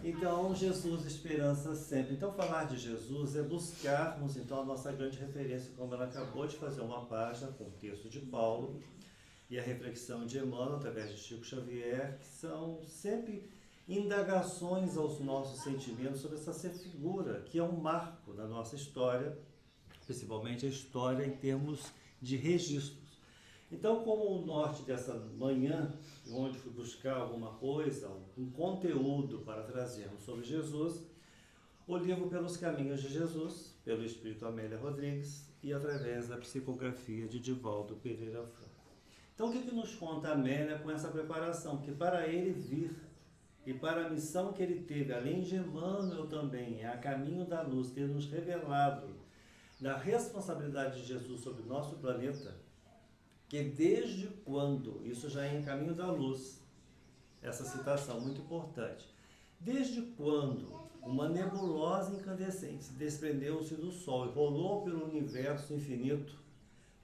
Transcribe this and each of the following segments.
Então, Jesus, esperança sempre. Então, falar de Jesus é buscarmos, então, a nossa grande referência, como ela acabou de fazer uma página com o texto de Paulo e a reflexão de Emmanuel, através de Chico Xavier, que são sempre indagações aos nossos sentimentos sobre essa figura, que é um marco na nossa história, principalmente a história em termos de registros. Então, como o norte dessa manhã, onde fui buscar alguma coisa, um conteúdo para trazermos sobre Jesus, o livro Pelos Caminhos de Jesus, pelo Espírito Amélia Rodrigues, e através da psicografia de Divaldo Pereira Franco. Então, o que nos conta Amélia com essa preparação? Que para ele vir e para a missão que ele teve, além de Emmanuel também, a caminho da luz, ter nos revelado da responsabilidade de Jesus sobre o nosso planeta, que desde quando, isso já é em Caminho da Luz, essa citação muito importante, desde quando uma nebulosa incandescente desprendeu-se do Sol e rolou pelo universo infinito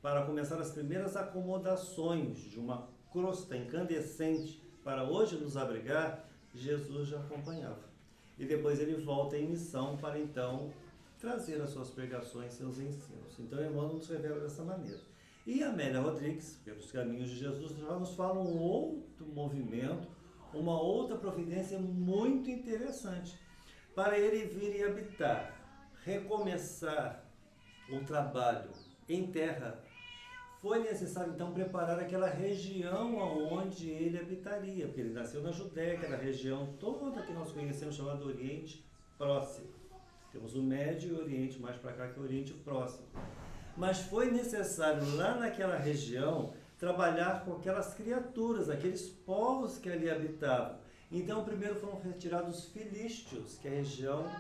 para começar as primeiras acomodações de uma crosta incandescente para hoje nos abrigar, Jesus já acompanhava. E depois ele volta em missão para então trazer as suas pregações, seus ensinos. Então Emmanuel nos revela dessa maneira. E Amélia Rodrigues, Pelos Caminhos de Jesus, já nos fala um outro movimento, uma outra providência muito interessante. Para ele vir e habitar, recomeçar o trabalho em terra, foi necessário então preparar aquela região aonde ele habitaria, porque ele nasceu na Judéia, aquela região toda que nós conhecemos chamada Oriente Próximo. Temos o Médio e o Oriente, mais para cá que o Oriente Próximo. Mas foi necessário lá naquela região trabalhar com aquelas criaturas, aqueles povos que ali habitavam. Então primeiro foram retirados os filísteos, que é a região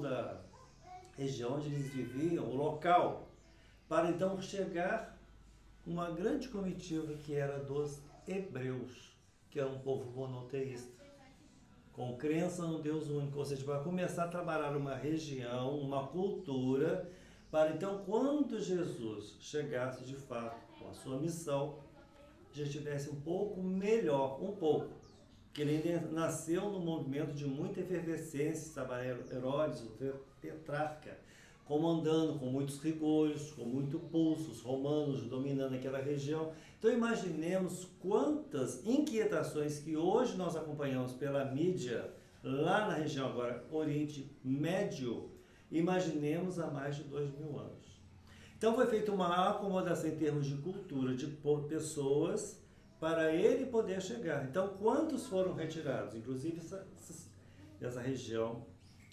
da região onde eles viviam, o local, para então chegar uma grande comitiva que era dos hebreus, que é um povo monoteísta, com crença no Deus único, ou seja, para começar a trabalhar uma região, uma cultura, para então quando Jesus chegasse de fato com a sua missão, já estivesse um pouco melhor, um pouco, que ele ainda nasceu num movimento de muita efervescência, estava Herodes, o tetrarca, comandando com muitos rigores, com muito pulso, os romanos dominando aquela região. Então imaginemos quantas inquietações que hoje nós acompanhamos pela mídia, lá na região agora, Oriente Médio, imaginemos há mais de 2000 anos. Então foi feita uma acomodação em termos de cultura, de pessoas, para ele poder chegar. Então quantos foram retirados? Inclusive essa região,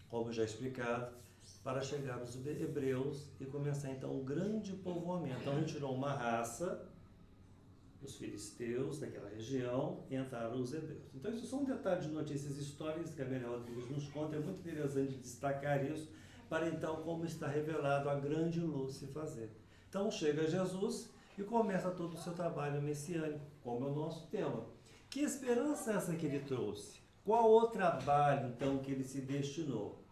como já explicado, para chegar os hebreus e começar então o grande povoamento. Então retirou uma raça, os filisteus daquela região, e entraram os hebreus. Então isso é só um detalhe de notícias históricas que a Amélia Rodrigues nos conta, é muito interessante destacar isso, para então como está revelado a grande luz se fazer. Então chega Jesus e começa todo o seu trabalho messiânico, como é o nosso tema. Que esperança é essa que ele trouxe? Qual o trabalho então que ele se destinou?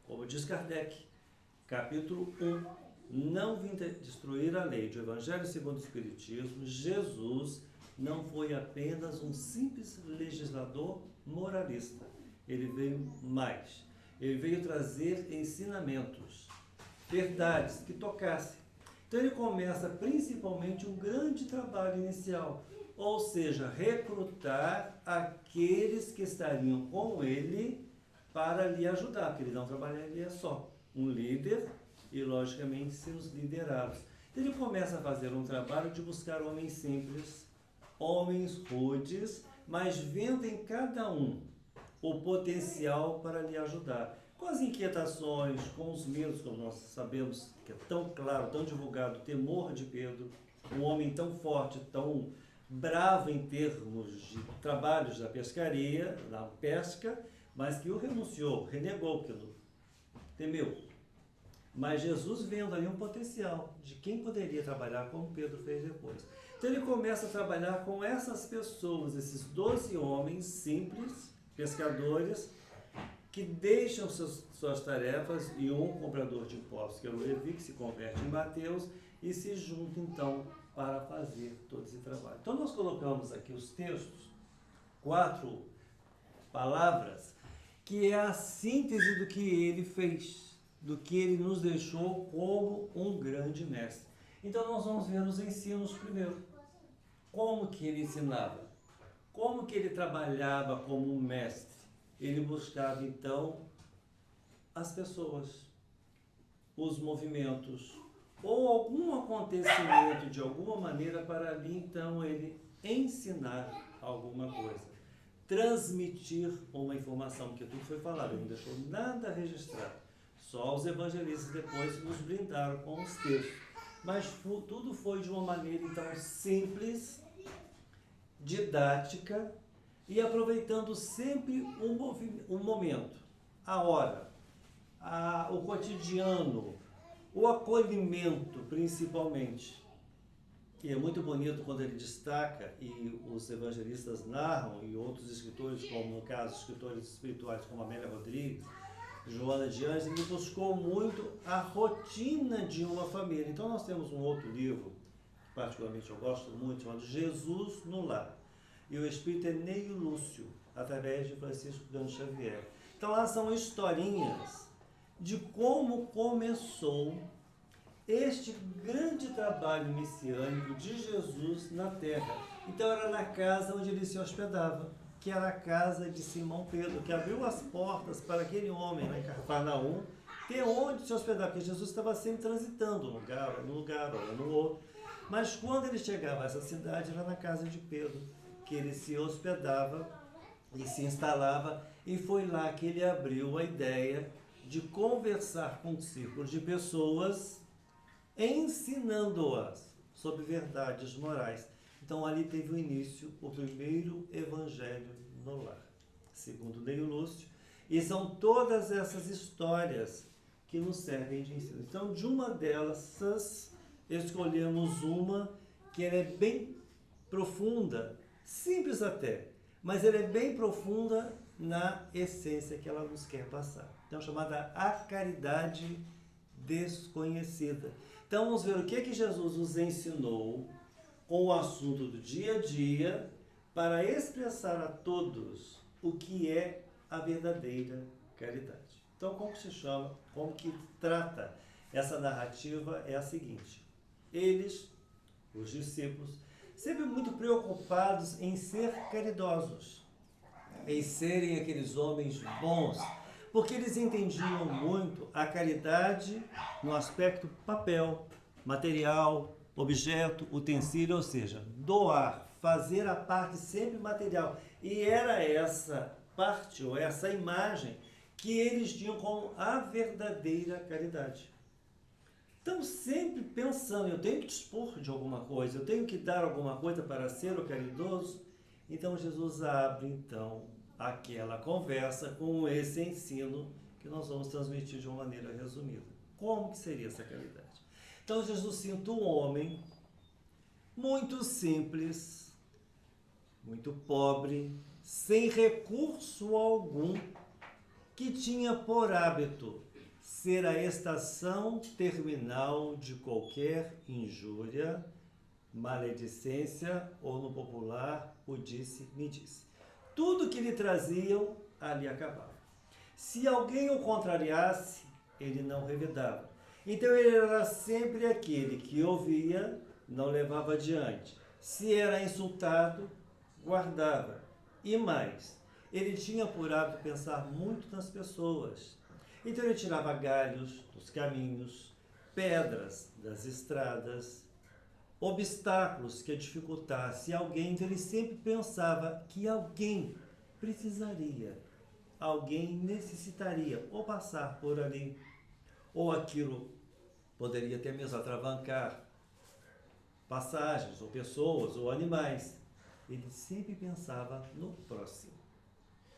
Como diz Kardec, capítulo 1, não vim destruir a lei do Evangelho segundo o Espiritismo, Jesus não foi apenas um simples legislador moralista. Ele veio mais. Ele veio trazer ensinamentos, verdades que tocassem. Então ele começa principalmente um grande trabalho inicial, ou seja, recrutar aqueles que estariam com ele para lhe ajudar, porque ele não trabalharia só. Um líder e, logicamente, seus liderados. Ele começa a fazer um trabalho de buscar homens simples, homens rudes, mas vendo em cada um o potencial para lhe ajudar. Com as inquietações, com os medos, como nós sabemos, que é tão claro, tão divulgado, o temor de Pedro, um homem tão forte, tão bravo em termos de trabalhos da pescaria, da pesca, mas que o renunciou, renegou, porque temeu. Mas Jesus vendo ali um potencial de quem poderia trabalhar como Pedro fez depois. Então ele começa a trabalhar com essas pessoas, esses 12 homens simples, pescadores, que deixam suas tarefas, e um comprador de impostos, que é o Levi, que se converte em Mateus, e se junta então para fazer todo esse trabalho. Então nós colocamos aqui os textos, 4 palavras, que é a síntese do que ele fez, do que ele nos deixou como um grande mestre. Então nós vamos ver os ensinos primeiro. Como que ele ensinava? Como que ele trabalhava como um mestre? Ele buscava então as pessoas, os movimentos, ou algum acontecimento de alguma maneira para ali então ele ensinar alguma coisa, transmitir uma informação, porque tudo foi falado, ele não deixou nada registrado. Só os evangelistas depois nos brindaram com os textos. Mas tudo foi de uma maneira então simples, didática e aproveitando sempre um momento, a hora, o cotidiano, o acolhimento principalmente. E é muito bonito quando ele destaca, e os evangelistas narram, e outros escritores, como no caso escritores espirituais como Amélia Rodrigues, Joana de Anjos, ele buscou muito a rotina de uma família. Então nós temos um outro livro, que particularmente eu gosto muito, chamado Jesus no Lar. E o espírito é Neio Lúcio, através de Francisco Cândido Xavier. Então lá são historinhas de como começou este grande trabalho messiânico de Jesus na terra. Então era na casa onde ele se hospedava, que era a casa de Simão Pedro, que abriu as portas para aquele homem lá em Cafarnaum ter onde se hospedar, porque Jesus estava sempre transitando num lugar ou no outro. Mas quando ele chegava a essa cidade, era na casa de Pedro, que ele se hospedava e se instalava, e foi lá que ele abriu a ideia de conversar com círculos de pessoas, ensinando-as sobre verdades morais. Então ali teve o início o primeiro evangelho no lar, segundo Neio Lúcio, e são todas essas histórias que nos servem de ensino. Então de uma delas escolhemos uma que ela é bem profunda, simples até, mas ela é bem profunda na essência que ela nos quer passar. Então chamada A Caridade Desconhecida. Então vamos ver o que Jesus nos ensinou com o assunto do dia a dia para expressar a todos o que é a verdadeira caridade. Então como se chama, como que trata essa narrativa é a seguinte: eles, os discípulos, sempre muito preocupados em ser caridosos, em serem aqueles homens bons, porque eles entendiam muito a caridade no aspecto papel, material, objeto, utensílio, ou seja, doar, fazer a parte sempre material. E era essa parte, ou essa imagem, que eles tinham como a verdadeira caridade. Então, sempre pensando, eu tenho que dispor de alguma coisa, eu tenho que dar alguma coisa para ser o caridoso. Então, Jesus abre, então, aquela conversa com esse ensino que nós vamos transmitir de uma maneira resumida. Como que seria essa caridade? Então, Jesus cita um homem muito simples, muito pobre, sem recurso algum, que tinha por hábito ser a estação terminal de qualquer injúria, maledicência ou, no popular, o disse-me-disse. Tudo que lhe traziam, ali acabava. Se alguém o contrariasse, ele não revidava. Então ele era sempre aquele que ouvia, não levava adiante. Se era insultado, guardava. E mais, ele tinha por hábito pensar muito nas pessoas. Então ele tirava galhos dos caminhos, pedras das estradas, obstáculos que dificultasse alguém. Então ele sempre pensava que alguém precisaria, alguém necessitaria ou passar por ali, ou aquilo poderia até mesmo atravancar passagens, ou pessoas, ou animais. Ele sempre pensava no próximo.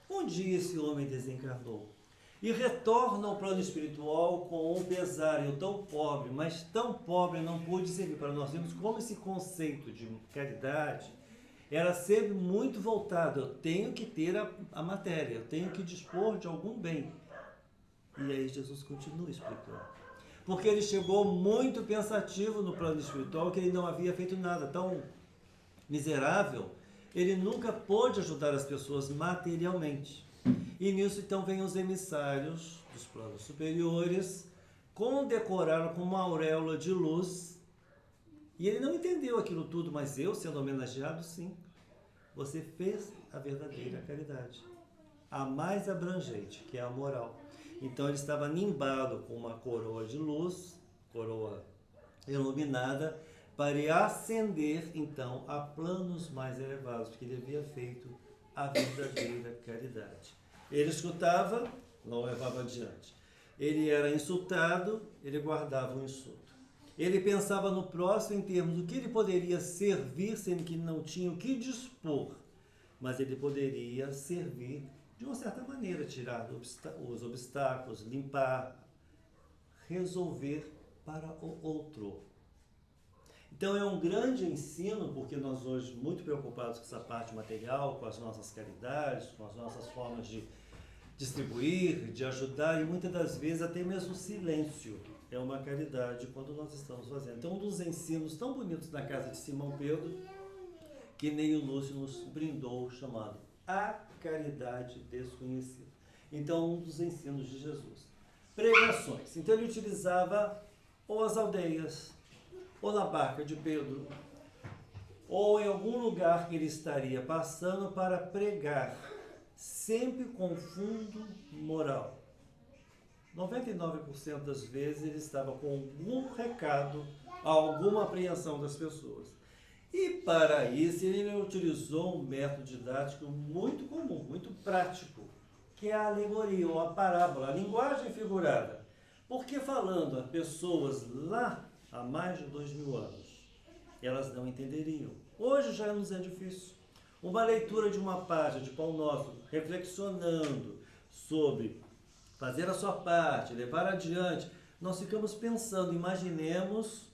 Um dia esse homem desencarnou e retorna ao plano espiritual com um pesar. Eu tão pobre, mas tão pobre não pude servir. Para nós vermos como esse conceito de caridade era sempre muito voltado. Eu tenho que ter a matéria, eu tenho que dispor de algum bem. E aí Jesus continua explicando. Porque ele chegou muito pensativo no plano espiritual, que ele não havia feito nada tão miserável. Ele nunca pôde ajudar as pessoas materialmente. E nisso então vêm os emissários dos planos superiores, condecoraram com uma auréola de luz, e ele não entendeu aquilo tudo, mas eu, sendo homenageado, sim. Você fez a verdadeira caridade, a mais abrangente, que é a moral. Então ele estava nimbado com uma coroa de luz, coroa iluminada, para ascender então a planos mais elevados, porque ele havia feito a verdadeira caridade. Ele escutava, não levava adiante. Ele era insultado, ele guardava o insulto. Ele pensava no próximo em termos do que ele poderia servir, sendo que não tinha o que dispor, mas ele poderia servir de uma certa maneira, tirar os obstáculos, limpar, resolver para o outro. Então é um grande ensino, porque nós hoje muito preocupados com essa parte material, com as nossas caridades, com as nossas formas de distribuir, de ajudar, e muitas das vezes até mesmo o silêncio é uma caridade quando nós estamos fazendo. Então um dos ensinos tão bonitos na casa de Simão Pedro, que nem o Lúcio nos brindou, chamado A Caridade Desconhecida. Então um dos ensinos de Jesus. Pregações. Então ele utilizava ou as aldeias, ou na barca de Pedro, ou em algum lugar que ele estaria passando para pregar, sempre com fundo moral. 99% das vezes ele estava com algum recado, alguma apreensão das pessoas. E para isso ele utilizou um método didático muito comum, muito prático, que é a alegoria ou a parábola, a linguagem figurada. Porque falando a pessoas lá há mais de 2000 anos, elas não entenderiam. Hoje já nos é difícil. Uma leitura de uma página de Pão Nosso, reflexionando sobre fazer a sua parte, levar adiante, nós ficamos pensando, imaginemos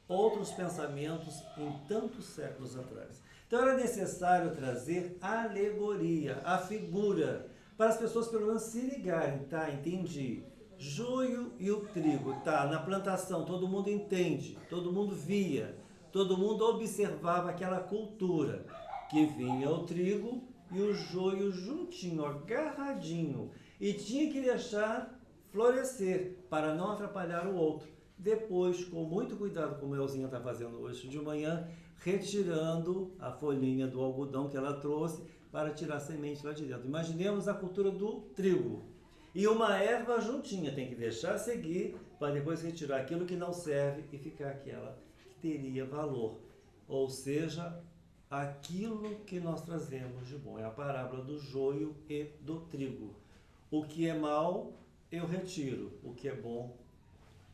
outros pensamentos em tantos séculos atrás. Então era necessário trazer a alegoria, a figura, para as pessoas pelo menos se ligarem, tá? Entendi. Joio e o trigo, tá? Na plantação todo mundo entende, todo mundo via, todo mundo observava aquela cultura, que vinha o trigo e o joio juntinho, agarradinho, e tinha que deixar florescer para não atrapalhar o outro. Depois, com muito cuidado, como a Elzinha está fazendo hoje de manhã, retirando a folhinha do algodão que ela trouxe para tirar a semente lá de dentro. Imaginemos a cultura do trigo. E uma erva juntinha, tem que deixar seguir para depois retirar aquilo que não serve e ficar aquela que teria valor. Ou seja, aquilo que nós trazemos de bom. É a parábola do joio e do trigo. O que é mal, eu retiro. O que é bom,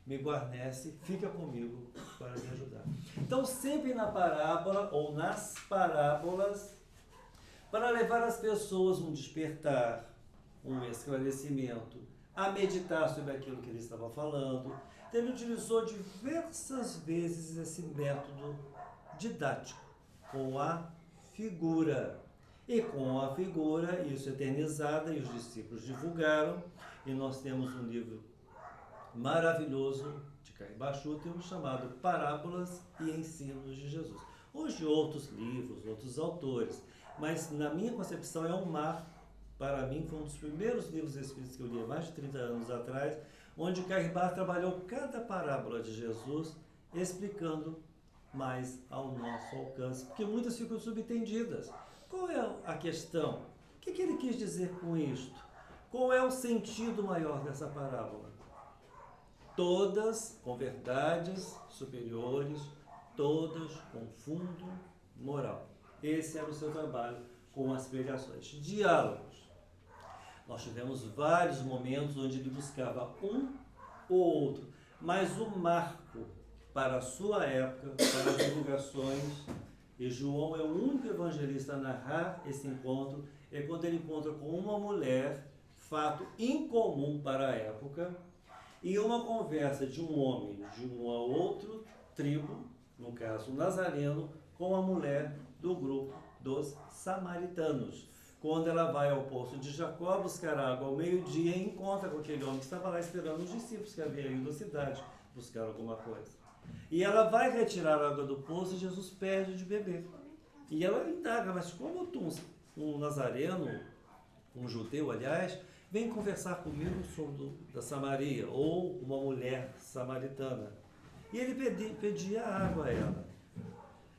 me guarnece, fica comigo para me ajudar. Então, sempre na parábola ou nas parábolas, para levar as pessoas um despertar, um esclarecimento, a meditar sobre aquilo que ele estava falando. Então, ele utilizou diversas vezes esse método didático, com a figura. E com a figura, isso eternizada, e os discípulos divulgaram, e nós temos um livro maravilhoso de Caiba Schutel chamado Parábolas e Ensinos de Jesus. Hoje outros livros, outros autores, mas na minha concepção é um mar. Para mim foi um dos primeiros livros espíritas que eu li há mais de 30 anos atrás, onde Caiba trabalhou cada parábola de Jesus, explicando mais ao nosso alcance, porque muitas ficam subentendidas. Qual é a questão? O que ele quis dizer com isto? Qual é o sentido maior dessa parábola? Todas com verdades superiores, todas com fundo moral. Esse era o seu trabalho com as pregações. Diálogos. Nós tivemos vários momentos onde ele buscava um ou outro, mas o marco para a sua época, para as divulgações, e João é o único evangelista a narrar esse encontro, é quando ele encontra com uma mulher, fato incomum para a época, e uma conversa de um homem de um outro tribo, no caso nazareno, com a mulher do grupo dos samaritanos. Quando ela vai ao poço de Jacó buscar água ao meio-dia, e encontra com aquele homem que estava lá esperando os discípulos que haviam ido da cidade buscar alguma coisa. E ela vai retirar a água do poço e Jesus pede de beber. E ela indaga, mas como tu, um nazareno, um judeu, aliás, vem conversar comigo, sou da Samaria, ou uma mulher samaritana. E ele pedia água a ela.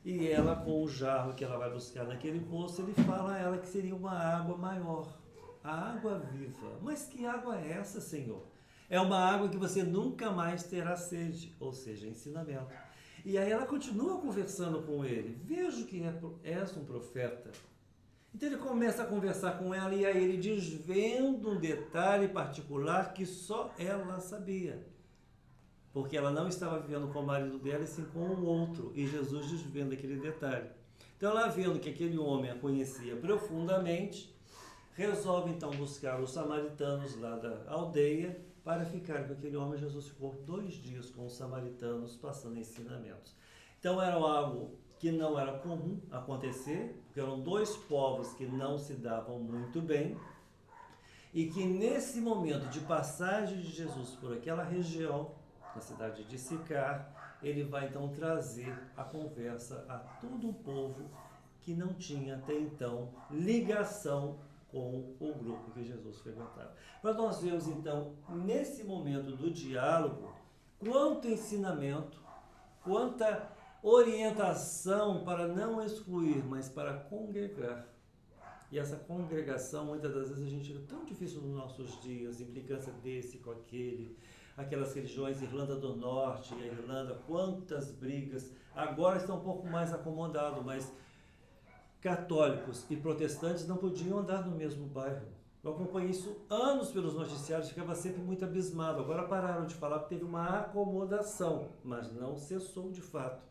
E ela, com o jarro que ela vai buscar naquele poço, ele fala a ela que seria uma água maior, a água viva. Mas que água é essa, Senhor? É uma água que você nunca mais terá sede, ou seja, ensinamento. E aí ela continua conversando com ele. Vejo que és um profeta. Então ele começa a conversar com ela e aí ele desvenda um detalhe particular que só ela sabia. Porque ela não estava vivendo com o marido dela, e sim com um outro. E Jesus desvenda aquele detalhe. Então ela, vendo que aquele homem a conhecia profundamente, resolve então buscar os samaritanos lá da aldeia para ficar com aquele homem. Jesus ficou 2 dias com os samaritanos, passando ensinamentos. Então era algo que não era comum acontecer, porque eram 2 povos que não se davam muito bem, e que nesse momento de passagem de Jesus por aquela região, na cidade de Sicar, ele vai então trazer a conversa a todo o povo que não tinha até então ligação com o grupo que Jesus frequentava. Mas nós vemos então, nesse momento do diálogo, quanto ensinamento, quanta orientação para não excluir, mas para congregar. E essa congregação, muitas das vezes, a gente é tão difícil nos nossos dias, implicância desse com aquele, aquelas religiões, Irlanda do Norte e a Irlanda, quantas brigas. Agora está um pouco mais acomodado, mas católicos e protestantes não podiam andar no mesmo bairro. Eu acompanhei isso anos pelos noticiários, ficava sempre muito abismado. Agora pararam de falar porque teve uma acomodação, mas não cessou de fato.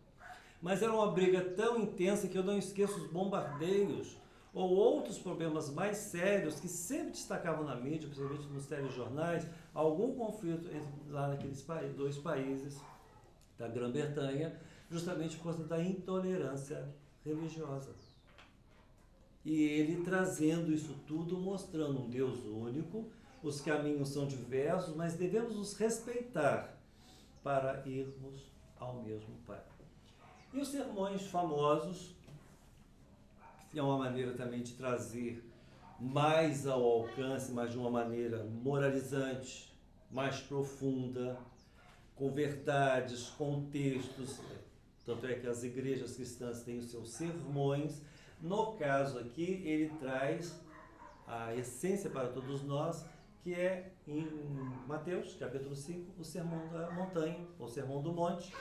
Mas era uma briga tão intensa que eu não esqueço os bombardeios ou outros problemas mais sérios que sempre destacavam na mídia, principalmente nos telejornais, algum conflito lá naqueles 2 países da Grã-Bretanha, justamente por causa da intolerância religiosa. E ele trazendo isso tudo, mostrando um Deus único, os caminhos são diversos, mas devemos nos respeitar para irmos ao mesmo Pai. E os sermões famosos, que é uma maneira também de trazer mais ao alcance, mas de uma maneira moralizante, mais profunda, com verdades, contextos. Tanto é que as igrejas cristãs têm os seus sermões. No caso aqui, ele traz a essência para todos nós, que é em Mateus, capítulo 5, o Sermão da Montanha, ou Sermão do Monte,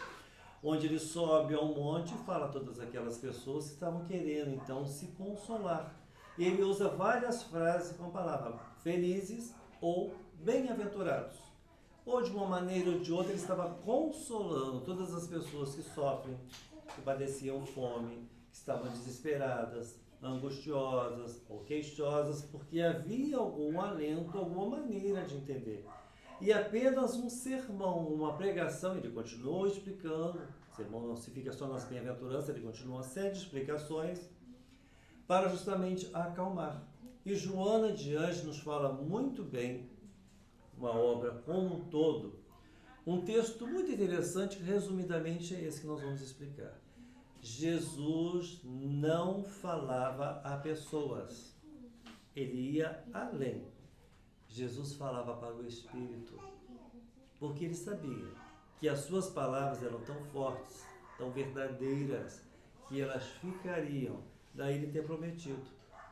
onde ele sobe ao monte e fala a todas aquelas pessoas que estavam querendo, então, se consolar. E ele usa várias frases com a palavra felizes ou bem-aventurados. Ou de uma maneira ou de outra, ele estava consolando todas as pessoas que sofrem, que padeciam fome, que estavam desesperadas, angustiosas ou queixosas, porque havia algum alento, alguma maneira de entender. E apenas um sermão, uma pregação, ele continuou explicando, o sermão não se fica só nas bem-aventuranças, ele continua uma série de explicações, para justamente acalmar. E Joana de Anjos nos fala muito bem, uma obra como um todo, um texto muito interessante, que resumidamente é esse que nós vamos explicar. Jesus não falava a pessoas, ele ia além. Jesus falava para o Espírito, porque ele sabia que as suas palavras eram tão fortes, tão verdadeiras, que elas ficariam. Daí ele ter prometido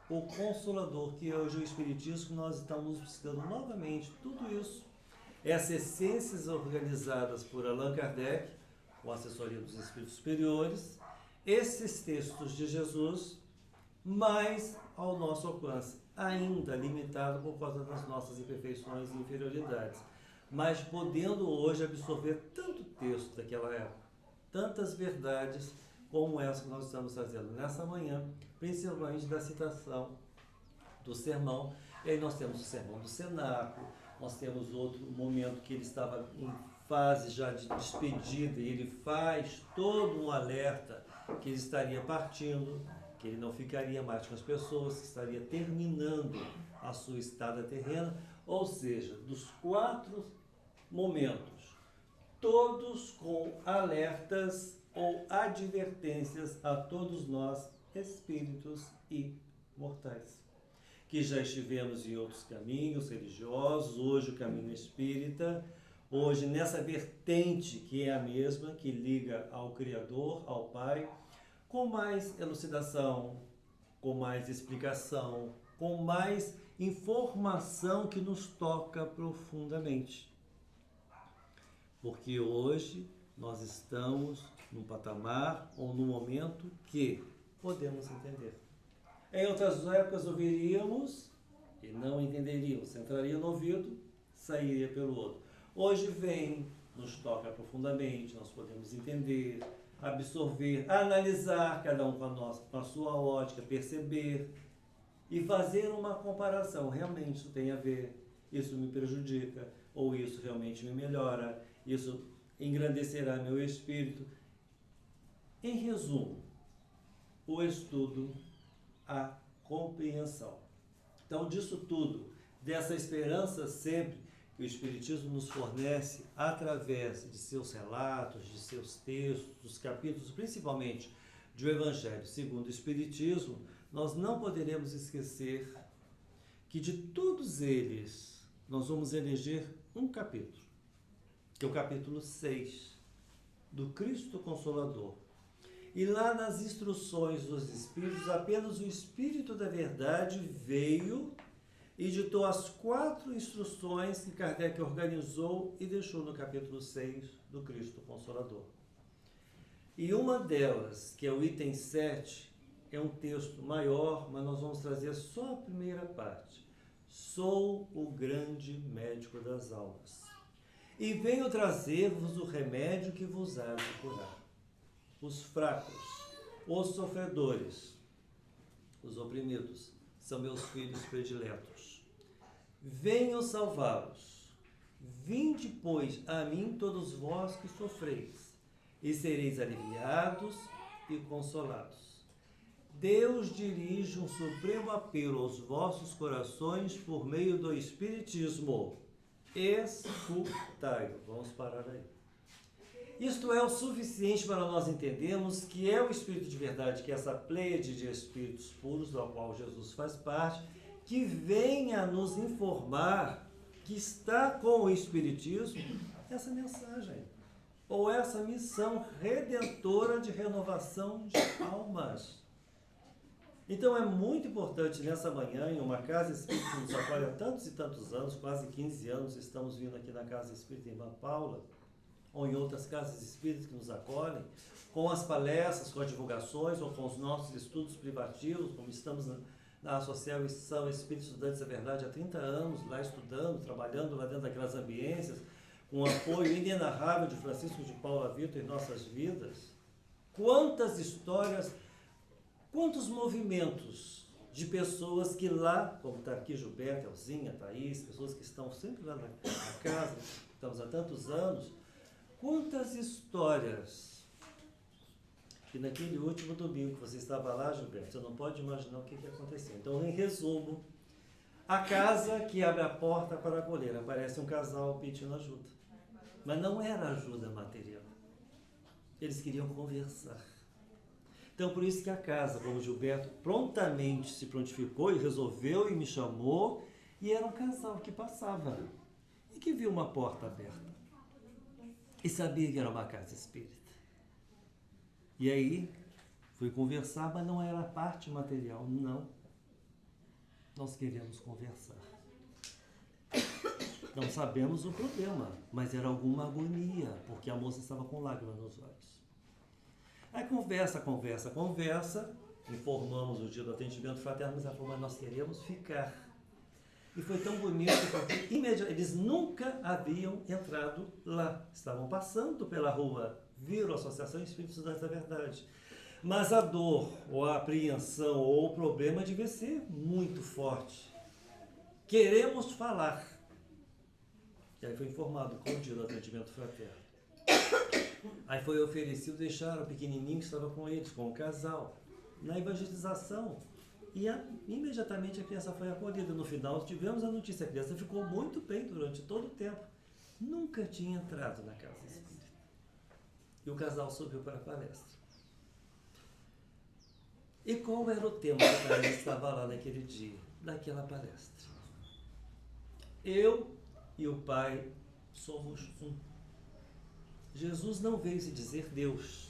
o Consolador, que hoje o Espiritismo que nós estamos buscando novamente, tudo isso, essas essências organizadas por Allan Kardec, com a assessoria dos Espíritos Superiores, esses textos de Jesus, mais ao nosso alcance, ainda limitado por causa das nossas imperfeições e inferioridades, mas podendo hoje absorver tanto texto daquela época, tantas verdades como essa que nós estamos fazendo nessa manhã, principalmente da citação do sermão. E aí nós temos o sermão do cenáculo, nós temos outro momento que ele estava em fase já de despedida e ele faz todo um alerta que ele estaria partindo, que ele não ficaria mais com as pessoas, que estaria terminando a sua estada terrena. Ou seja, dos 4 momentos, todos com alertas ou advertências a todos nós, espíritos e mortais. que já estivemos em outros caminhos religiosos, hoje o caminho espírita, hoje nessa vertente que é a mesma, que liga ao Criador, ao Pai, com mais elucidação, com mais explicação, com mais informação que nos toca profundamente. Porque hoje nós estamos num patamar ou num momento que podemos entender. Em outras épocas ouviríamos e não entenderíamos, entraria no ouvido, sairia pelo outro. Hoje vem, nos toca profundamente, nós podemos entender, absorver, analisar, cada um com a sua ótica, perceber e fazer uma comparação. Realmente isso tem a ver, isso me prejudica, ou isso realmente me melhora, isso engrandecerá meu espírito. Em resumo, o estudo, a compreensão. Então, disso tudo, dessa esperança sempre que o Espiritismo nos fornece através de seus relatos, de seus textos, dos capítulos, principalmente do Evangelho segundo o Espiritismo, nós não poderemos esquecer que de todos eles nós vamos eleger um capítulo, que é o capítulo 6 do Cristo Consolador. E lá nas instruções dos Espíritos, apenas o Espírito da Verdade veio e ditou as 4 instruções que Kardec organizou e deixou no capítulo 6 do Cristo Consolador. E uma delas, que é o item 7, é um texto maior, mas nós vamos trazer só a primeira parte. Sou o grande médico das almas, e venho trazer-vos o remédio que vos há de curar. Os fracos, os sofredores, os oprimidos, são meus filhos prediletos. Venho salvá-los. Vinde, pois, a mim todos vós que sofreis, e sereis aliviados e consolados. Deus dirige um supremo apelo aos vossos corações por meio do Espiritismo. Escutai-o. Vamos parar aí. Isto é o suficiente para nós entendermos que é o Espírito de verdade, que é essa pleiade de espíritos puros, da qual Jesus faz parte, que venha nos informar que está com o Espiritismo essa mensagem, ou essa missão redentora de renovação de almas. Então é muito importante nessa manhã, em uma casa espírita que nos acolhe há tantos e tantos anos, quase 15 anos, estamos vindo aqui na Casa Espírita Irmã Paula, ou em outras casas espíritas que nos acolhem, com as palestras, com as divulgações, ou com os nossos estudos privativos, como estamos na Associação Espírita Estudantes da Verdade há 30 anos, lá estudando, trabalhando lá dentro daquelas ambiências, com o apoio inenarrável de Francisco de Paula Vitor em nossas vidas. Quantas histórias, quantos movimentos de pessoas que lá, como está aqui Gilberto, Elzinha, Thaís, pessoas que estão sempre lá na casa, estamos há tantos anos, quantas histórias que naquele último domingo que você estava lá, Gilberto, você não pode imaginar o que aconteceu. Então, em resumo, a casa que abre a porta para acolher, aparece um casal pedindo ajuda. Mas não era ajuda material. Eles queriam conversar. Então, por isso que a casa, como Gilberto prontamente se prontificou e resolveu e me chamou, e era um casal que passava e que viu uma porta aberta. E sabia que era uma casa espírita. E aí, fui conversar, mas não era a parte material, não. Nós queremos conversar. Não sabemos o problema, mas era alguma agonia, porque a moça estava com lágrimas nos olhos. Aí conversa, informamos o dia do atendimento fraterno, mas ela falou, mas nós queremos ficar. E foi tão bonito, porque eles nunca haviam entrado lá. Estavam passando pela rua, viram a Associação Espíritos Estudantes da Verdade. Mas a dor, ou a apreensão, ou o problema devia ser muito forte. Queremos falar. E aí foi informado com o dia do atendimento fraterno. Aí foi oferecido deixar o pequenininho que estava com eles, com o casal, na evangelização. E imediatamente a criança foi acolhida. No final tivemos a notícia, a criança ficou muito bem durante todo o tempo. Nunca tinha entrado na casa espírita. E o casal subiu para a palestra. E qual era o tema que a palestra estava lá naquele dia? daquela palestra. Eu e o Pai somos um. Jesus não veio se dizer Deus,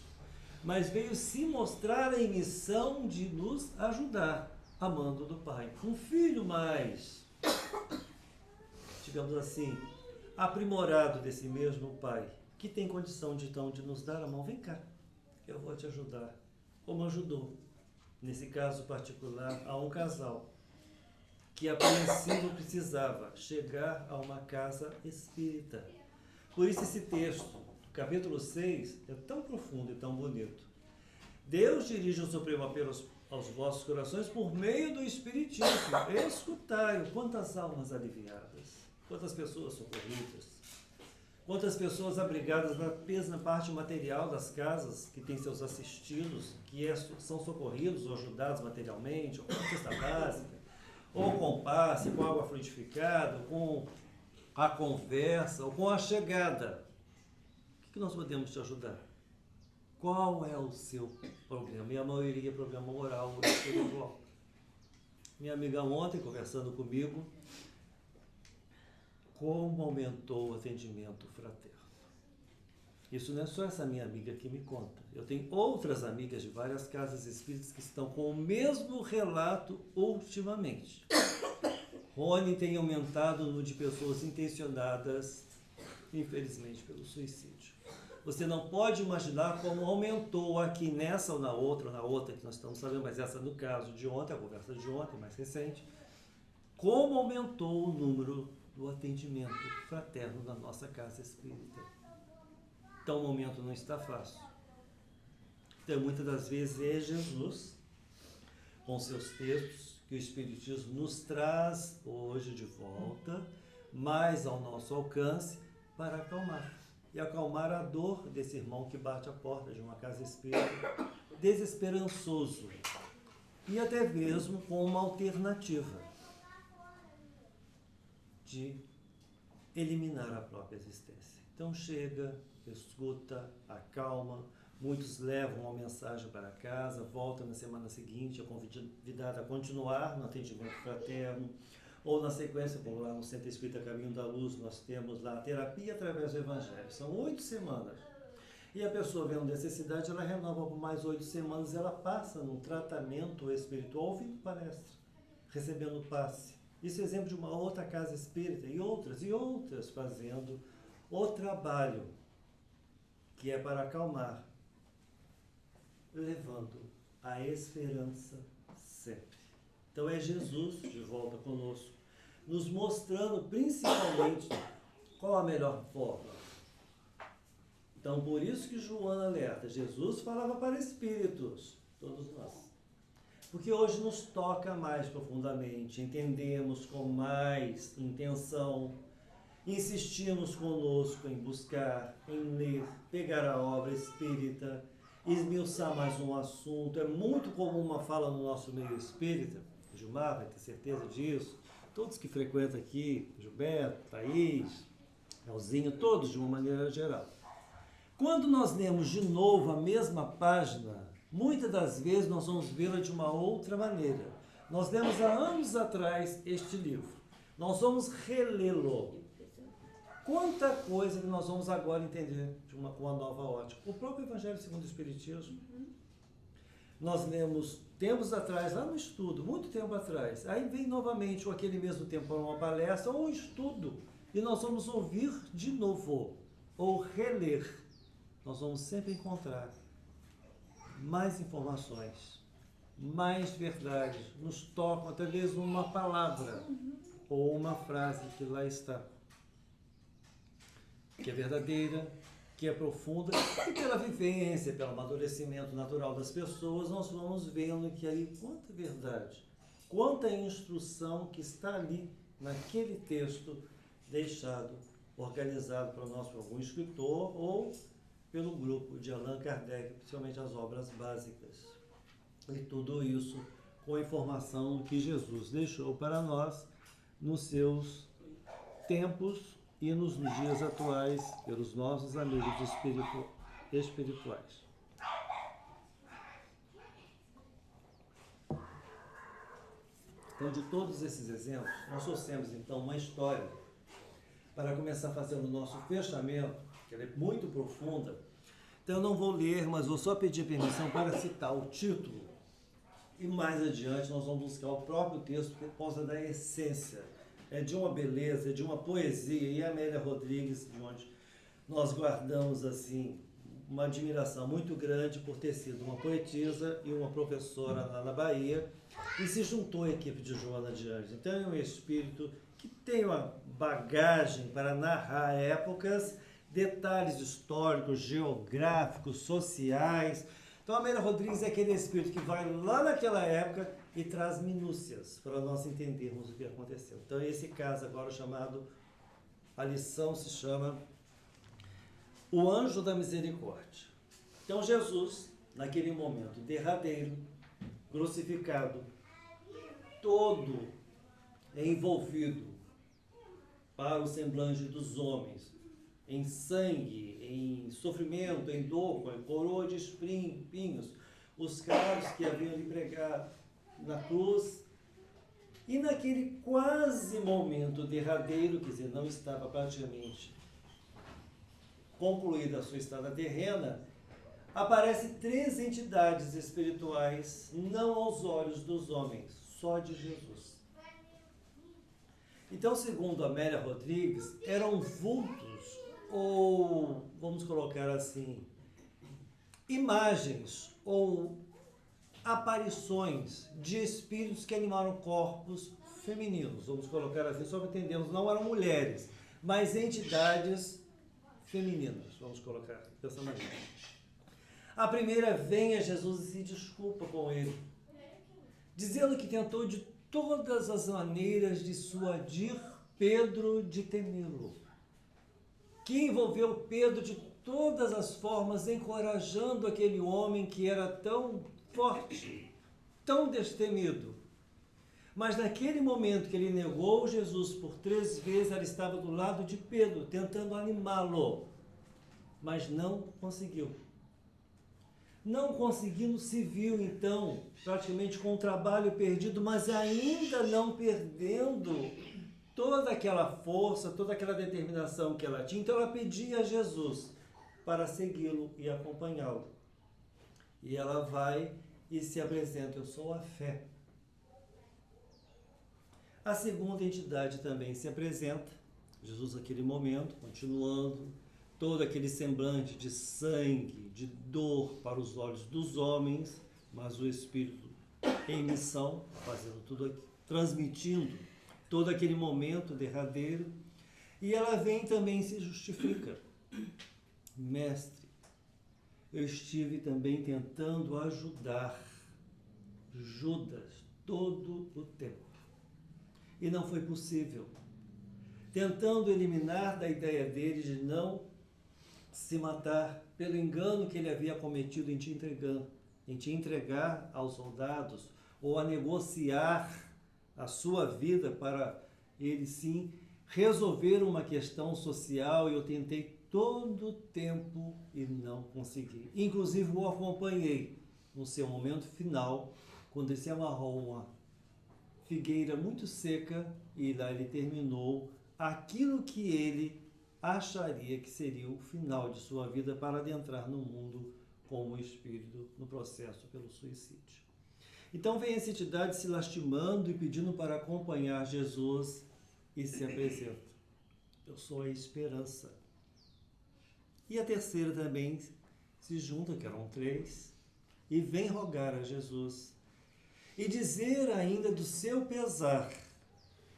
mas veio se mostrar em missão de nos ajudar, amando do Pai. Um filho mais, digamos assim, aprimorado desse mesmo Pai, que tem condição de nos dar a mão. Vem cá, eu vou te ajudar. Como ajudou, nesse caso particular, a um casal que a princípio precisava chegar a uma casa espírita. Por isso esse texto, capítulo 6, é tão profundo e tão bonito. Deus dirige o supremo apelo aos vossos corações por meio do Espiritismo. Escutai, quantas almas aliviadas, quantas pessoas socorridas, quantas pessoas abrigadas apenas na parte material das casas, que têm seus assistidos, são socorridos ou ajudados materialmente, ou com a cesta básica, ou com passe, com água fluidificada, com a conversa, ou com a chegada. O que nós podemos te ajudar? Qual é o seu problema? E a maioria é problema moral ou espiritual. Minha amiga ontem, conversando comigo, como aumentou o atendimento fraterno. Isso não é só essa minha amiga que me conta. Eu tenho outras amigas de várias casas espíritas que estão com o mesmo relato ultimamente. Rony tem aumentado o número de pessoas intencionadas, infelizmente, pelo suicídio. Você não pode imaginar como aumentou aqui nessa ou na outra, que nós estamos sabendo, mas essa no caso de ontem, a conversa de ontem, mais recente, como aumentou o número do atendimento fraterno na nossa casa espírita. Então o momento não está fácil. Então muitas das vezes é Jesus, com seus textos, que o Espiritismo nos traz hoje de volta, mais ao nosso alcance, para acalmar. E acalmar a dor desse irmão que bate a porta de uma casa espírita, desesperançoso, e até mesmo com uma alternativa de eliminar a própria existência. Então chega, escuta, acalma, muitos levam uma mensagem para casa, voltam na semana seguinte, é convidado a continuar no atendimento fraterno, ou na sequência, como lá no Centro Espírita Caminho da Luz, nós temos lá a terapia através do Evangelho. São 8 semanas. E a pessoa vendo necessidade, ela renova por mais 8 semanas, ela passa num tratamento espiritual, ouvindo palestra, recebendo passe. Isso é exemplo de uma outra casa espírita e outras fazendo o trabalho que é para acalmar, levando a esperança sempre. Então é Jesus de volta conosco, nos mostrando principalmente qual a melhor forma. Então por isso que Joana alerta, Jesus falava para espíritos, todos nós. Porque hoje nos toca mais profundamente, entendemos com mais intenção, insistimos conosco em buscar, em ler, pegar a obra espírita, esmiuçar mais um assunto. É muito comum uma fala no nosso meio espírita, Gilmar vai ter certeza disso, todos que frequentam aqui, Gilberto, Thaís, Elzinho, todos de uma maneira geral. Quando nós lemos de novo a mesma página, muitas das vezes nós vamos vê-la de uma outra maneira. Nós lemos há anos atrás este livro, nós vamos relê-lo. Quanta coisa que nós vamos agora entender com uma nova ótica. O próprio Evangelho segundo o Espiritismo, nós lemos tempos atrás, lá no estudo, muito tempo atrás. Aí vem novamente, ou aquele mesmo tempo, para uma palestra, ou um estudo, e nós vamos ouvir de novo, ou reler. Nós vamos sempre encontrar mais informações, mais verdades, nos tocam até mesmo uma palavra, ou uma frase que lá está, que é verdadeira, que é profunda, e pela vivência, pelo amadurecimento natural das pessoas, nós vamos vendo que aí quanta verdade, quanta instrução que está ali naquele texto deixado, organizado para nós por algum escritor ou pelo grupo de Allan Kardec, principalmente as obras básicas. E tudo isso com a informação que Jesus deixou para nós nos seus tempos e nos dias atuais, pelos nossos amigos espirituais. Então, de todos esses exemplos, nós trouxemos então uma história para começar a fazer o nosso fechamento, que ela é muito profunda. Então, eu não vou ler, mas vou só pedir permissão para citar o título. E mais adiante nós vamos buscar o próprio texto por causa da essência. É de uma beleza, é de uma poesia. E a Amélia Rodrigues, de onde nós guardamos assim uma admiração muito grande por ter sido uma poetisa e uma professora lá na Bahia, e se juntou à equipe de Joana de Anjos. Então é um espírito que tem uma bagagem para narrar épocas, detalhes históricos, geográficos, sociais. Então a Amélia Rodrigues é aquele espírito que vai lá naquela época e traz minúcias para nós entendermos o que aconteceu. Então esse caso agora chamado, a lição se chama O Anjo da Misericórdia. Então Jesus, naquele momento derradeiro, crucificado, todo envolvido para o semblante dos homens, em sangue, em sofrimento, em dor, com a coroa de espinhos, os cravos que haviam lhe pregado na cruz. E naquele quase momento derradeiro, quer dizer, não estava praticamente concluída a sua estada terrena, aparecem 3 entidades espirituais, não aos olhos dos homens, só de Jesus. Então, segundo Amélia Rodrigues, eram vultos, ou, vamos colocar assim, imagens ou aparições de espíritos que animaram corpos femininos, vamos colocar assim, só para entendermos, não eram mulheres, mas entidades femininas, vamos colocar dessa maneira. A primeira vem a Jesus e se desculpa com ele, dizendo que tentou de todas as maneiras dissuadir Pedro de temê-lo, que envolveu Pedro de todas as formas, encorajando aquele homem que era tão forte, tão destemido. Mas naquele momento que ele negou Jesus por 3 vezes, ela estava do lado de Pedro, tentando animá-lo, mas não conseguiu. Não conseguindo, se viu então praticamente com o trabalho perdido, mas ainda não perdendo toda aquela força, toda aquela determinação que ela tinha. Então ela pedia a Jesus para segui-lo e acompanhá-lo. E ela vai e se apresenta: eu sou a fé. A segunda entidade também se apresenta, Jesus naquele momento, continuando, todo aquele semblante de sangue, de dor para os olhos dos homens, mas o Espírito em missão, fazendo tudo aqui, transmitindo todo aquele momento derradeiro. E ela vem também e se justifica: mestre, eu estive também tentando ajudar Judas todo o tempo, e não foi possível, tentando eliminar da ideia dele de não se matar pelo engano que ele havia cometido em te entregar aos soldados, ou a negociar a sua vida para ele sim resolver uma questão social. E eu tentei todo o tempo e não consegui. Inclusive o acompanhei no seu momento final, quando ele se amarrou uma figueira muito seca, e lá ele terminou aquilo que ele acharia que seria o final de sua vida para adentrar no mundo como espírito no processo pelo suicídio. Então vem essa entidade se lastimando e pedindo para acompanhar Jesus e se apresenta: eu sou a esperança. E a terceira também se junta, que eram 3, e vem rogar a Jesus e dizer ainda do seu pesar,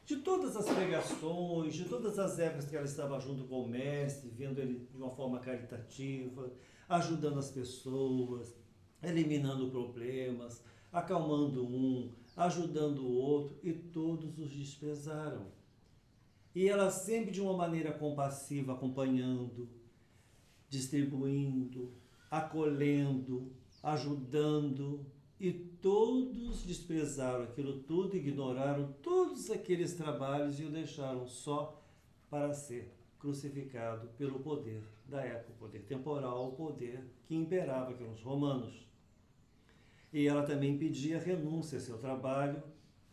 de todas as pregações, de todas as épocas que ela estava junto com o mestre, vendo ele de uma forma caritativa, ajudando as pessoas, eliminando problemas, acalmando um, ajudando o outro, e todos os desprezaram. E ela sempre de uma maneira compassiva, acompanhando, distribuindo, acolhendo, ajudando, e todos desprezaram aquilo tudo, ignoraram todos aqueles trabalhos e o deixaram só para ser crucificado pelo poder da época, o poder temporal, o poder que imperava, que eram os romanos. E ela também pedia renúncia ao seu trabalho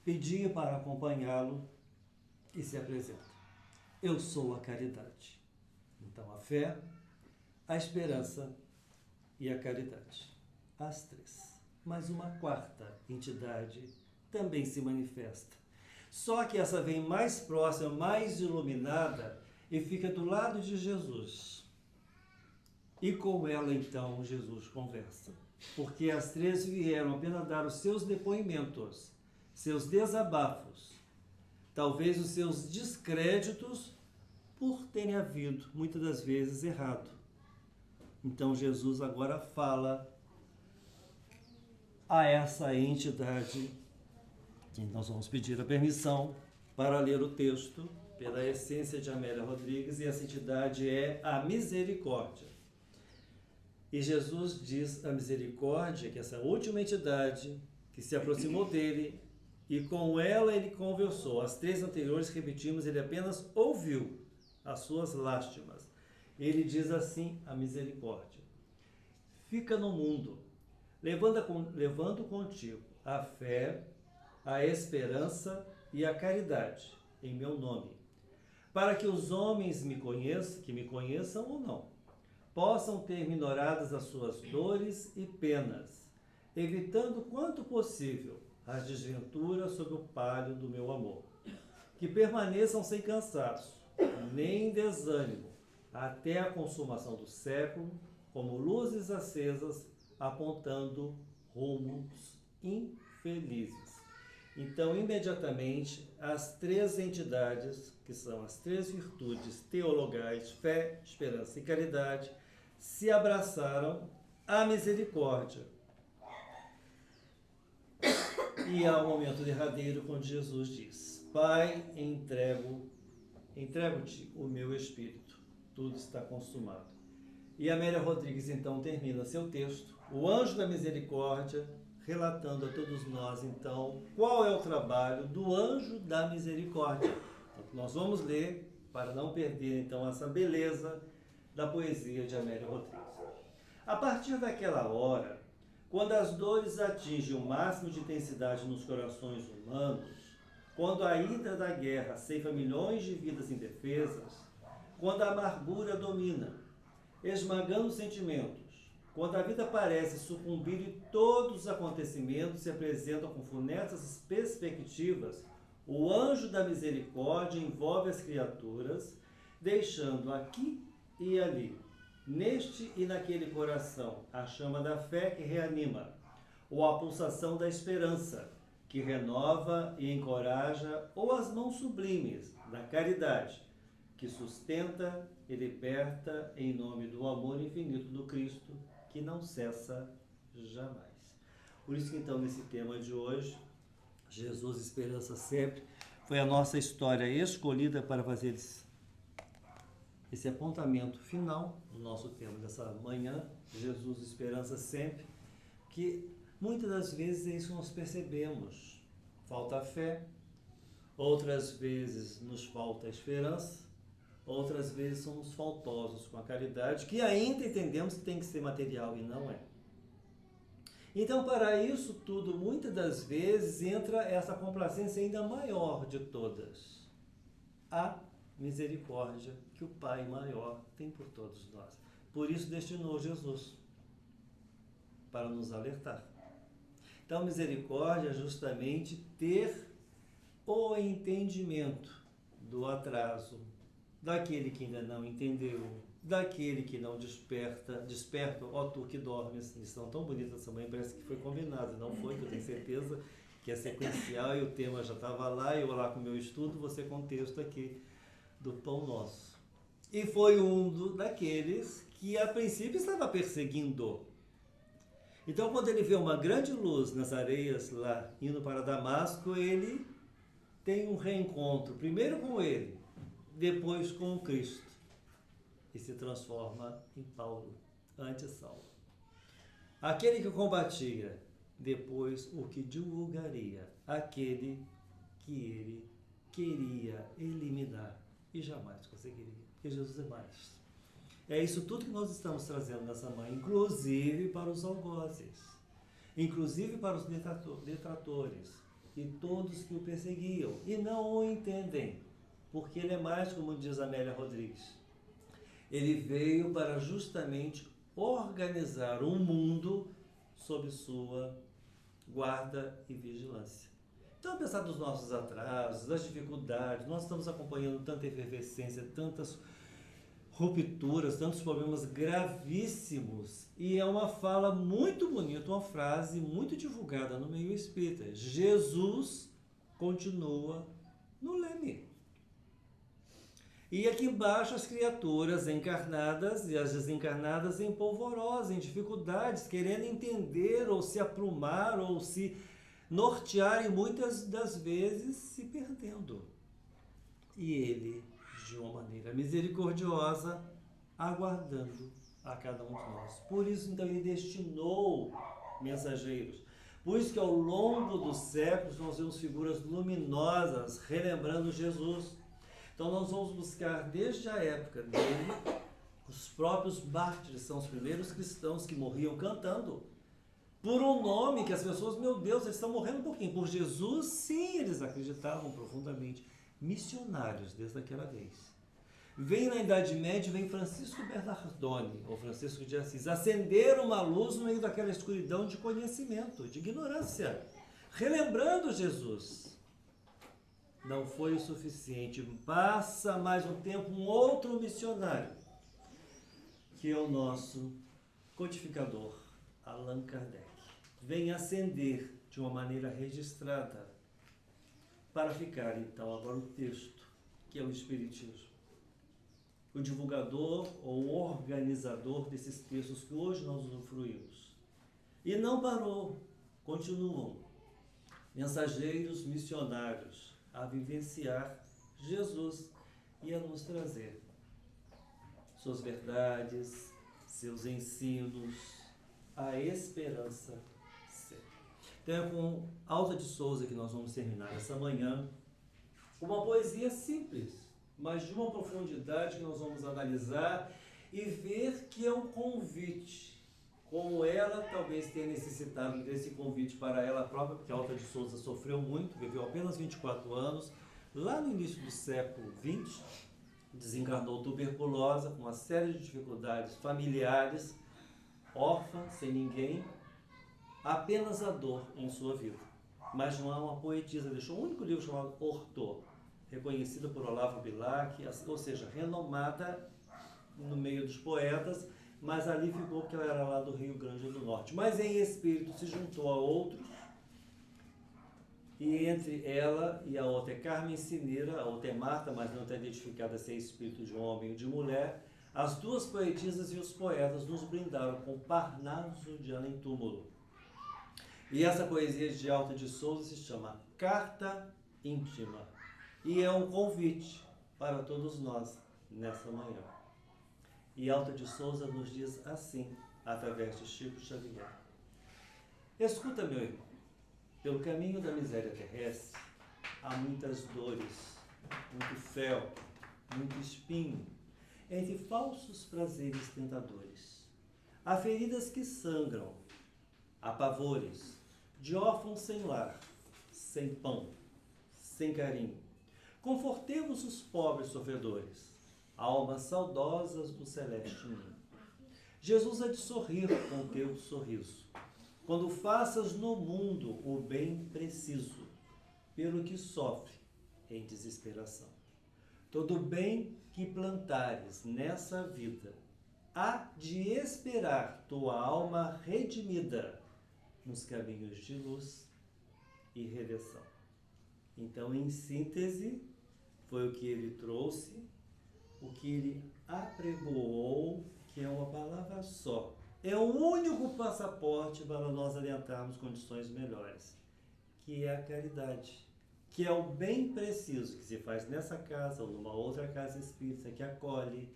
pedia para acompanhá-lo e se apresenta. Eu sou a caridade. Então, a fé, a esperança e a caridade. As três. Mas uma quarta entidade também se manifesta. Só que essa vem mais próxima, mais iluminada e fica do lado de Jesus. E com ela, então, Jesus conversa. Porque as três vieram apenas dar os seus depoimentos, seus desabafos, talvez os seus descréditos por terem havido, muitas das vezes, errado. Então, Jesus agora fala a essa entidade, que nós vamos pedir a permissão para ler o texto pela essência de Amélia Rodrigues, e essa entidade é a misericórdia. E Jesus diz a misericórdia, que essa última entidade que se aproximou dele e com ela ele conversou. As três anteriores, repetimos, ele apenas ouviu as suas lástimas. Ele diz assim a misericórdia: fica no mundo, levando contigo a fé, a esperança e a caridade, em meu nome, para que os homens que me conheçam ou não, possam ter minoradas as suas dores e penas, evitando quanto possível as desventuras sob o palio do meu amor, que permaneçam sem cansaço, nem desânimo, até a consumação do século, como luzes acesas apontando rumos infelizes. Então, imediatamente, as três entidades, que são as três virtudes teologais, fé, esperança e caridade, se abraçaram à misericórdia. E há um momento derradeiro quando Jesus diz: Pai, entrego-te o meu espírito, tudo está consumado. E Amélia Rodrigues então termina seu texto, o anjo da misericórdia, relatando a todos nós então qual é o trabalho do anjo da misericórdia. Então, nós vamos ler para não perder então essa beleza da poesia de Amélia Rodrigues. A partir daquela hora, quando as dores atingem o máximo de intensidade nos corações humanos, quando a hidra da guerra ceifa milhões de vidas indefesas, quando a amargura domina, esmagando os sentimentos, quando a vida parece sucumbir e todos os acontecimentos se apresentam com funestas perspectivas, o anjo da misericórdia envolve as criaturas, deixando aqui e ali, neste e naquele coração, a chama da fé que reanima, ou a pulsação da esperança, que renova e encoraja, ou as mãos sublimes da caridade, que sustenta e liberta em nome do amor infinito do Cristo, que não cessa jamais. Por isso que então, nesse tema de hoje, Jesus, Esperança Sempre, foi a nossa história escolhida para fazer esse apontamento final do nosso tema dessa manhã, Jesus, Esperança Sempre, que muitas das vezes é isso que nós percebemos. Falta fé, outras vezes nos falta esperança, outras vezes somos faltosos com a caridade, que ainda entendemos que tem que ser material e não é. Então, para isso tudo, muitas das vezes entra essa complacência ainda maior de todas, a misericórdia que o Pai maior tem por todos nós. Por isso destinou Jesus, para nos alertar. Então, misericórdia é justamente ter o entendimento do atraso, daquele que ainda não entendeu, daquele que não desperta, ó tu que dormes. Lição tão bonita essa manhã, parece que foi combinado, não foi, que eu tenho certeza que é sequencial e o tema já estava lá, eu lá com o meu estudo, você com o texto aqui do Pão Nosso. E foi um daqueles que a princípio estava perseguindo. Então, quando ele vê uma grande luz nas areias lá, indo para Damasco, ele tem um reencontro, primeiro com ele, depois com o Cristo, e se transforma em Paulo, antes Saulo. Aquele que combatia, depois o que divulgaria, aquele que ele queria eliminar e jamais conseguiria, porque Jesus é mais. É isso tudo que nós estamos trazendo nessa manhã, inclusive para os algozes, inclusive para os detratores, e todos que o perseguiam, e não o entendem, porque ele é mais, como diz Amélia Rodrigues. Ele veio para justamente organizar um mundo sob sua guarda e vigilância. Então, apesar dos nossos atrasos, das dificuldades, nós estamos acompanhando tanta efervescência, tantas rupturas, tantos problemas gravíssimos. E é uma fala muito bonita, uma frase muito divulgada no meio espírita. Jesus continua no leme. E aqui embaixo as criaturas encarnadas e as desencarnadas em polvorosa, em dificuldades, querendo entender ou se aprumar ou se nortear, e muitas das vezes se perdendo. E ele, de uma maneira misericordiosa, aguardando a cada um de nós. Por isso, então, ele destinou mensageiros. Por isso que ao longo dos séculos nós vemos figuras luminosas relembrando Jesus. Então nós vamos buscar desde a época dele, os próprios mártires são os primeiros cristãos que morriam cantando por um nome que as pessoas, meu Deus, eles estão morrendo um pouquinho. Por Jesus, sim, eles acreditavam profundamente. Missionários desde aquela vez. Vem na Idade Média, vem Francisco Bernardone, ou Francisco de Assis, acender uma luz no meio daquela escuridão de conhecimento, de ignorância, relembrando Jesus. Não foi o suficiente. Passa mais um tempo um outro missionário, que é o nosso codificador, Allan Kardec. Vem acender de uma maneira registrada, para ficar então agora o texto, que é o Espiritismo. O divulgador ou o organizador desses textos que hoje nós usufruímos. E não parou, continuam mensageiros missionários a vivenciar Jesus e a nos trazer suas verdades, seus ensinos, a esperança sempre. Então é com Alta de Souza que nós vamos terminar essa manhã, uma poesia simples, mas de uma profundidade que nós vamos analisar e ver que é um convite, como ela talvez tenha necessitado desse convite para ela própria, porque a Alta de Souza sofreu muito, viveu apenas 24 anos, lá no início do século XX, desencarnou tuberculosa, com uma série de dificuldades familiares, órfã, sem ninguém, apenas a dor em sua vida. Mas não é uma poetisa, deixou um único livro chamado Hortô, reconhecida por Olavo Bilac, ou seja, renomada no meio dos poetas, mas ali ficou porque ela era lá do Rio Grande do Norte. Mas em espírito se juntou a outros, e entre ela e a outra é Carmen Cineira, a outra é Marta, mas não está identificada se é espírito de um homem ou de mulher. As duas poetisas e os poetas nos brindaram com Parnaso de Além Túmulo. E essa poesia de Alta de Souza se chama Carta Íntima. E é um convite para todos nós nessa manhã. E Alta de Souza nos diz assim, através de Chico Xavier: escuta, meu irmão, pelo caminho da miséria terrestre há muitas dores, muito fel, muito espinho, entre falsos prazeres tentadores. Há feridas que sangram, há pavores, de órfãos sem lar, sem pão, sem carinho. Confortemos os pobres sofredores, almas saudosas do celeste ninho. Jesus há de sorrir com teu sorriso, quando faças no mundo o bem preciso, pelo que sofre em desesperação. Todo bem que plantares nessa vida, há de esperar tua alma redimida nos caminhos de luz e redenção. Então, em síntese, foi o que ele trouxe, o que ele apregoou, que é uma palavra só. É o único passaporte para nós adentrarmos condições melhores, que é a caridade, que é o bem preciso que se faz nessa casa ou numa outra casa espírita, que acolhe,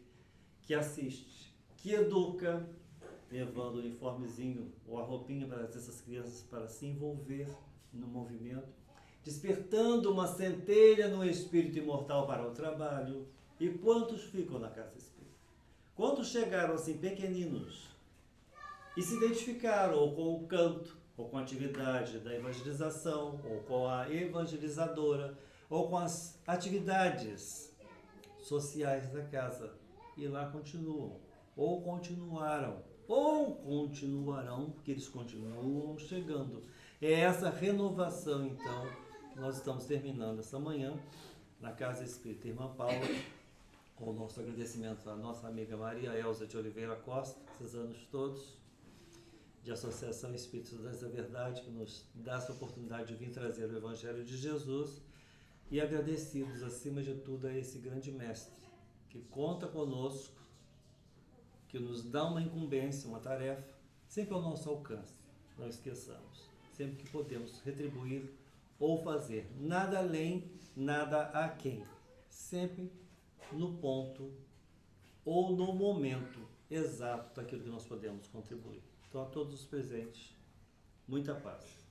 que assiste, que educa, levando o uniformezinho ou a roupinha para essas crianças para se envolver no movimento, despertando uma centelha no espírito imortal para o trabalho. E quantos ficam na casa espírita? Quantos chegaram assim pequeninos e se identificaram ou com o canto, ou com a atividade da evangelização, ou com a evangelizadora, ou com as atividades sociais da casa. E lá continuam, ou continuaram, ou continuarão, porque eles continuam chegando. É essa renovação, então, que nós estamos terminando essa manhã na Casa Espírita Irmã Paula, com o nosso agradecimento à nossa amiga Maria Elza de Oliveira Costa, esses anos todos, de Associação Espíritos da Verdade, que nos dá essa oportunidade de vir trazer o Evangelho de Jesus, e agradecidos, acima de tudo, a esse grande mestre, que conta conosco, que nos dá uma incumbência, uma tarefa, sempre ao nosso alcance, não esqueçamos, sempre que podemos retribuir ou fazer, nada além, nada aquém, sempre no ponto ou no momento exato daquilo que nós podemos contribuir. Então, a todos os presentes, muita paz.